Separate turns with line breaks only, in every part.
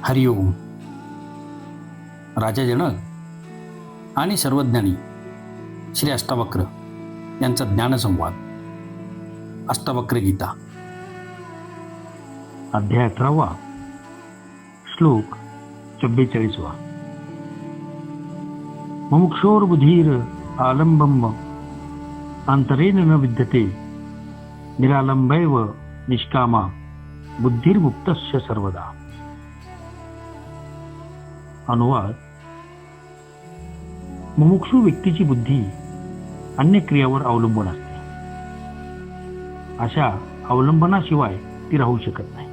हरिओम. राजा जनक आणि सर्वज्ञानी श्री अष्टावक्र यांचा ज्ञानसंवाद. अष्टावक्र गीता,
अध्याय 18, श्लोक 44. मुमुक्षोर्बुधीर आलंबम अंतरेण न विद्यते निरालंबैव निष्कामा बुद्धिर्मुक्तस्य सर्वदा. अनुवाद. मुमुक्षू व्यक्तीची बुद्धी अन्य क्रियावर अवलंबून असते. अशा अवलंबनाशिवाय ती राहू शकत नाही.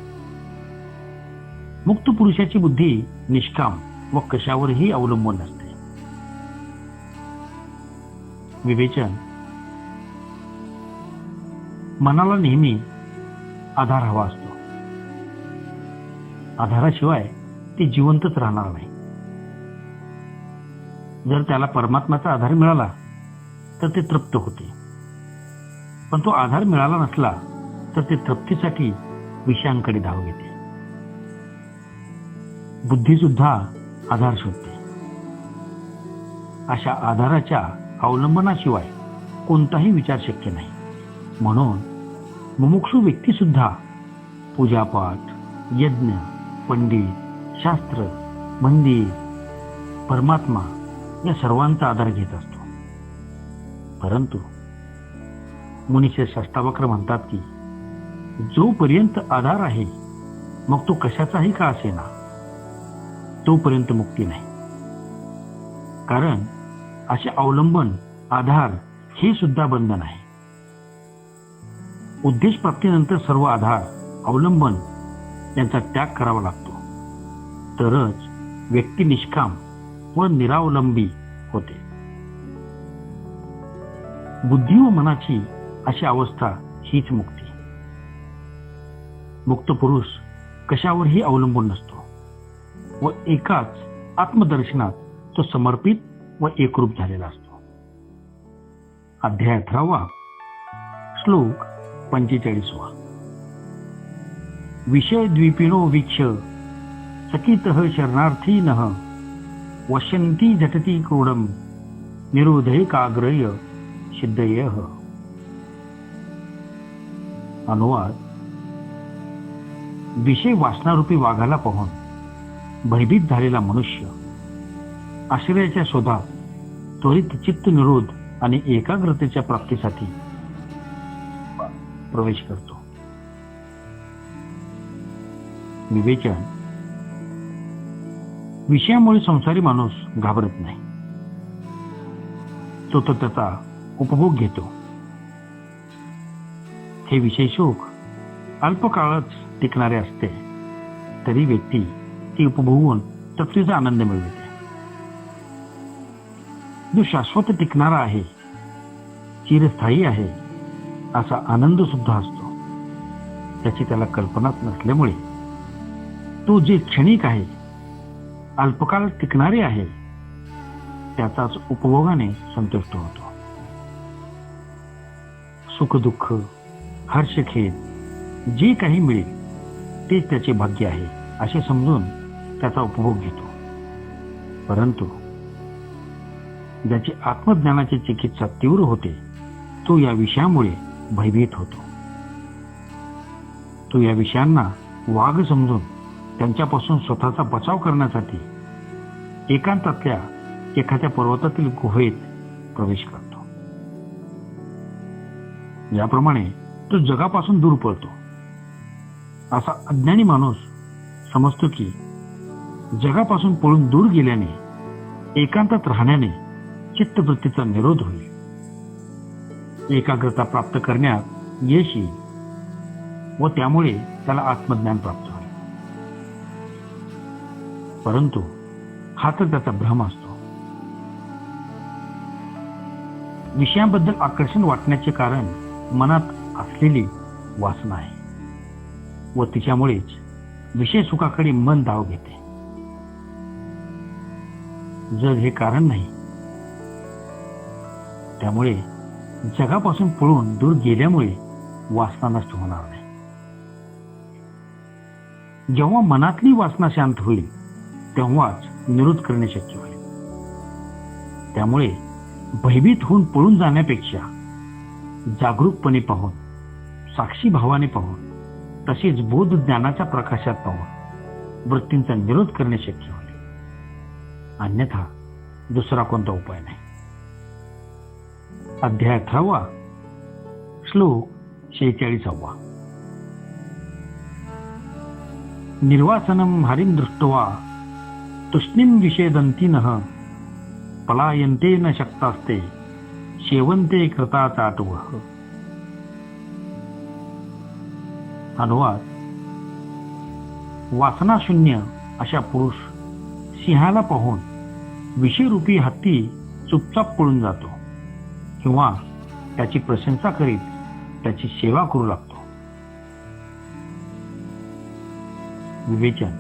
मुक्त पुरुषाची बुद्धी निष्काम व कशावरही अवलंबून नसते. विवेचन. मनाला नेहमी आधार हवा असतो. आधाराशिवाय ती जिवंतच राहणार नाही. जर त्याला परमात्म्याचा आधार मिळाला तर ते तृप्त होते, पण तो आधार मिळाला नसला तर ते तृप्तीसाठी विषयांकडे धाव घेते. बुद्धी सुद्धा आधार शोधते. अशा आधाराच्या अवलंबनाशिवाय कोणताही विचार शक्य नाही. म्हणून मुमुक्षू व्यक्ती सुद्धा पूजापाठ, यज्ञ, पंडित, शास्त्र, मंदिर, परमात्मा या सर्वांचा आधार घेत असतो. परंतु मुनिश्रेष्ठ अष्टावक्र म्हणतात की जोपर्यंत आधार आहे, मग तो कशाचाही का असेना, तोपर्यंत मुक्ती नाही. कारण असे अवलंबन, आधार हे सुद्धा बंधन आहे. उद्देश प्राप्तीनंतर सर्व आधार, अवलंबन यांचा त्याग करावा लागतो. तरच व्यक्ती निष्काम व निरावलंबी होते. बुद्धी व मनाची अशी अवस्था हीच मुक्ती. मुक्त पुरुष कशावरही अवलंबून नसतो व एकाच आत्मदर्शनात तो समर्पित व एकरूप झालेला असतो. अध्याय 18, श्लोक 45. विषय द्वीपिनो वीक्ष सकितः शरणार्थीनः वश्यन्ति झटति क्रूडम निरोधे काग्रय सिद्धयः. अनुवाद. विषय वासनारूपी वाघाला पाहून भयभीत झालेला मनुष्य आश्रयाच्या शोधात त्वरित चित्त निरोध आणि एकाग्रतेच्या प्राप्तीसाठी प्रवेश करतो. विवेचन. विषयामुळे संसारी माणूस घाबरत नाही. तो तर त्याचा उपभोग घेतो. हे विषय सुख अल्पकाळच टिकणारे असते, तरी व्यक्ती ती उपभोगून तृप्तीचा आनंद मिळवते. जो शाश्वत टिकणारा आहे, चिरस्थायी आहे, असा आनंद सुद्धा असतो. त्याची त्याला कल्पनाच नसल्यामुळे तो जे क्षणिक आहे, अल्पकाळ टिकणारे आहे, त्याचाच उपभोगाने संतुष्ट होतो. सुख दुःख, हर्ष खेद जे काही मिळेल तेच त्याचे भाग्य आहे असे समजून त्याचा उपभोग घेतो. परंतु ज्याची आत्मज्ञानाची चिकित्सा तीव्र होते, तो या विषयामुळे भयभीत होतो. तो या विषयांना वाघ समजून त्यांच्यापासून स्वतःचा बचाव करण्यासाठी एकांतातल्या एखाद्या पर्वतातील गुहेत प्रवेश करतो. याप्रमाणे तो जगापासून दूर पळतो. असा अज्ञानी माणूस समजतो की जगापासून पळून दूर गेल्याने, एकांतात राहण्याने चित्तवृत्तीचा निरोध होईल, एकाग्रता प्राप्त करण्यात यश येईल व त्यामुळे त्याला आत्मज्ञान प्राप्त होईल. परंतु हा तर त्याचा भ्रम असतो. विषयांबद्दल आकर्षण वाटण्याचे कारण मनात असलेली वासना आहे व तिच्यामुळेच विषय सुखाकडे मन धाव घेते. जग हे कारण नाही, त्यामुळे जगापासून पळून दूर गेल्यामुळे वासना नष्ट होणार नाही. जेव्हा मनातली वासना शांत होईल तेव्हाच निरोध करणे शक्य होईल. त्यामुळे भयभीत होऊन पळून जाण्यापेक्षा जागरूकपणे पाहून, साक्षी भावाने पाहून, तसेच बोध ज्ञानाच्या प्रकाशात पाहून वृत्तींचा निरोध करणे शक्य होईल. अन्यथा दुसरा कोणता उपाय नाही. अध्याय 18 श्लोक 46. निर्वासनम हरिं दृष्ट्वा तुष्णीं विषेदन्तिनः पलायन्ते न शक्तास्ते शेवन्ते कृताचाटवः. अनुवाद: वासनाशून्य अशा पुरुष सिंहाला पाहून विषयरूपी हत्ती चुपचाप पळून जातो किंवा त्याची प्रशंसा करीत त्याची सेवा करू लागतो. विवेचन: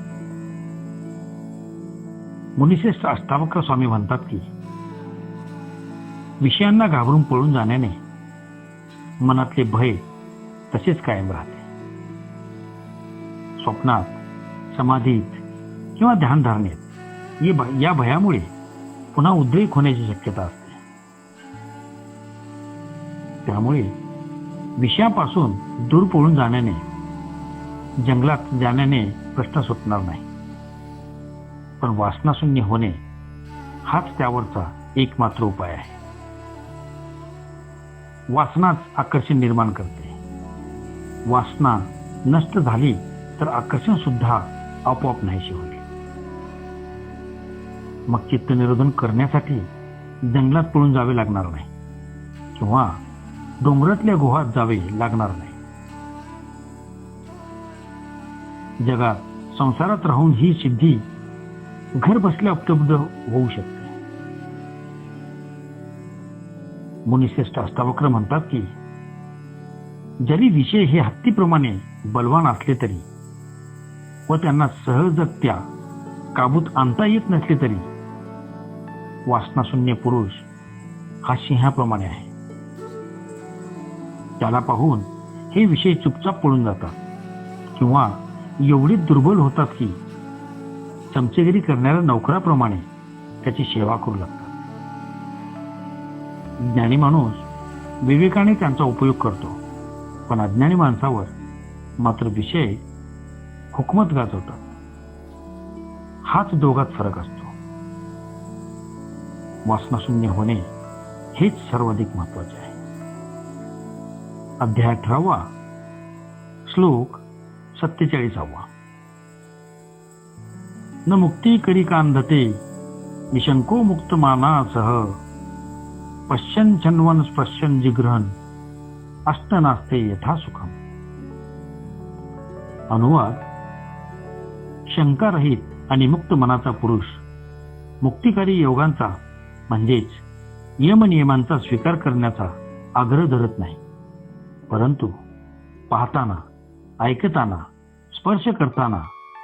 मुनिश्रेष्ठ अष्टावक्र स्वामी म्हणतात की विषयांना घाबरून पळून जाण्याने मनातले भय तसेच कायम राहते. स्वप्नात, समाधीत किंवा ध्यानधारणेत या भयामुळे पुन्हा उद्रेक होण्याची शक्यता असते. त्यामुळे विषयापासून दूर पळून जाण्याने, जंगलात जाण्याने प्रश्न सुटणार नाही. पण वासनाशून्य होणे हाच त्यावरचा एकमात्र उपाय आहे. वासनाच आकर्षण निर्माण करते. वासना नष्ट झाली तर आकर्षण सुद्धा आपोआप नाहीशी होईल. मग चित्तनिरोधन करण्यासाठी जंगलात पळून जावे लागणार नाही किंवा डोंगरातल्या गुहात जावे लागणार नाही. जगात, संसारात राहून ही सिद्धी घर बसल्या उपलब्ध होऊ शकते. मुनिश्रेष्ठ अष्टावक्र म्हणतात की जरी विषय हे हत्तीप्रमाणे बलवान असले तरी व त्यांना सहजगत्या काबूत आणता येत नसले तरी वासनाशून्य पुरुष हा सिंहाप्रमाणे आहे. त्याला पाहून हे विषय चुपचाप पळून जातात किंवा एवढे दुर्बल होतात की चमचेगिरी करणाऱ्या नोकराप्रमाणे त्याची सेवा करू लागतात. ज्ञानी माणूस विवेकाने त्यांचा उपयोग करतो, पण अज्ञानी माणसावर मात्र विषय हुकमत गाजवतात. हाच दोघात फरक असतो. वासनाशून्य होणे हेच सर्वाधिक महत्वाचे आहे. अध्याय 18 श्लोक 47. न मुक्ती करी कांधते निशंको मुक्त मानासह पश्यन छन्वन स्पश्यन जिग्रहन अष्ट नास्ते यथा सुखम. अनुवाद: शंकारहित आणि मुक्त मनाचा पुरुष मुक्तिकारी योगांचा म्हणजेच यमनियमांचा स्वीकार करण्याचा आग्रह धरत नाही, परंतु पाहताना, ऐकताना, स्पर्श करताना,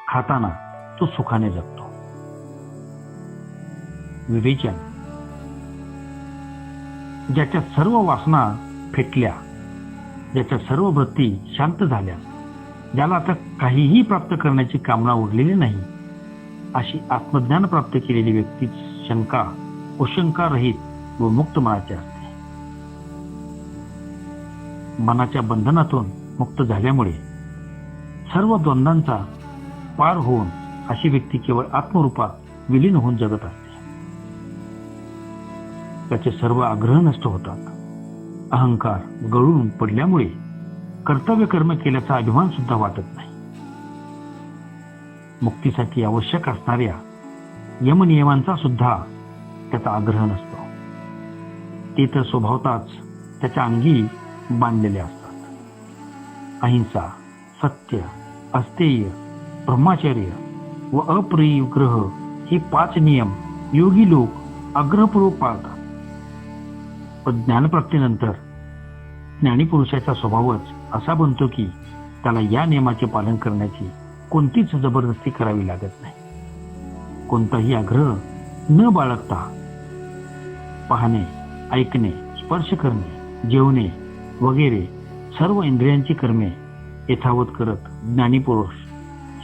खाताना तो सुखाने जगतो. विवेचन: ज्याच्या सर्व वासना फेकल्या, ज्याच्या सर्व वृत्ती शांत झाल्या, ज्याला आता काहीही प्राप्त करण्याची कामना उरलेली नाही, अशी आत्मज्ञान प्राप्त केलेली व्यक्ती शंका उशंका रहित व मुक्त मनाची असते. मनाच्या बंधनातून मुक्त झाल्यामुळे सर्व द्वंद्वांचा पार होऊन अशी व्यक्ती केवळ आत्मरूपात विलीन होऊन जगत असते. त्याचे सर्व आग्रह नष्ट होतात. अहंकार गळून पडल्यामुळे कर्तव्य कर्म केल्याचा अभिमान सुद्धा वाटत नाही. मुक्तीसाठी आवश्यक असणाऱ्या यमनियमांचा सुद्धा त्याचा आग्रह नसतो. ते तर स्वभावताच त्याच्या अंगी बांधलेले असतात. अहिंसा, सत्य, अस्तेय, ब्रह्मचर्य व अपरिग्रह हे 5 नियम योगी लोक आग्रहपूर्वक पाळतात. पण ज्ञानप्राप्तीनंतर ज्ञानी पुरुषाचा स्वभावच असा बनतो की त्याला या नियमाचे पालन करण्याची कोणतीच जबरदस्ती करावी लागत नाही. कोणताही आग्रह न बाळगता पाहणे, ऐकणे, स्पर्श करणे, जेवणे वगैरे सर्व इंद्रियांची कर्मे यथावत करत ज्ञानी पुरुष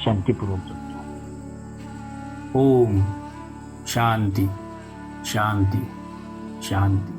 शांतीपूर्वक जगतो.
ओम शांती शांती शांती.